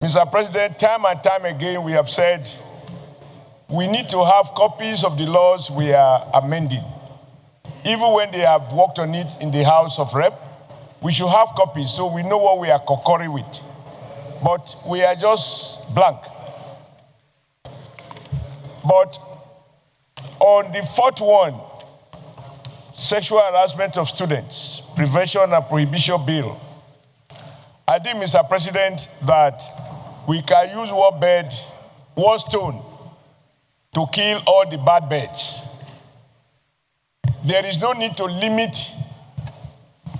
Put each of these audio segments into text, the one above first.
Mr. President, time and time again we have said we need to have copies of the laws we are amending. Even when they have worked on it in the House of Rep, we should have copies so we know what we are concurring with. But we are just blank. But on the fourth one, sexual harassment of students, prevention and prohibition bill, I think, Mr. President, that we can use one stone to kill all the bad birds. There is no need to limit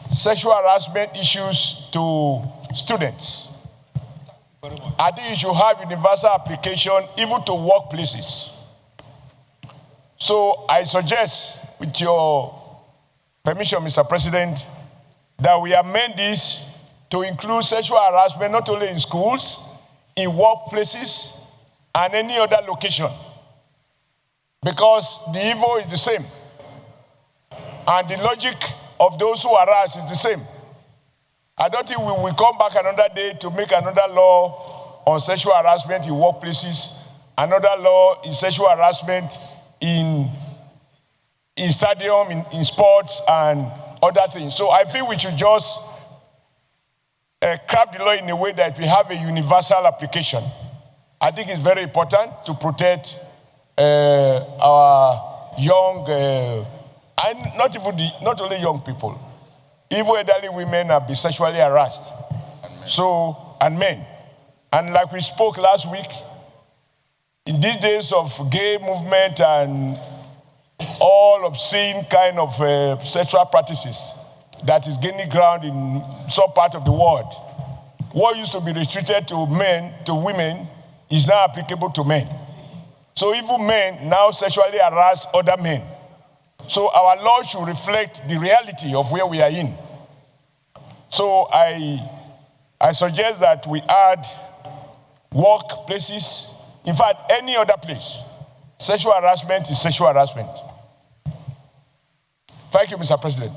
sexual harassment issues to students. I think you should have universal application even to workplaces. So I suggest, with your permission, Mr. President, that we amend this to include sexual harassment not only in schools, in workplaces, and any other location. Because the evil is the same. And the logic of those who harass is the same. I don't think we will come back another day to make another law on sexual harassment in workplaces, another law in sexual harassment in stadium, in sports, and other things. So I think we should just craft the law in a way that we have a universal application. I think it's very important to protect our young, and not only young people, even elderly women have been sexually harassed. And men. And like we spoke last week, in these days of gay movement and all obscene kind of sexual practices that is gaining ground in some part of the world, what used to be restricted to men, to women, is now applicable to men. So even men now sexually harass other men. So our law should reflect the reality of where we are in. So I suggest that we add workplaces, in fact, any other place. Sexual harassment is sexual harassment. Thank you, Mr. President.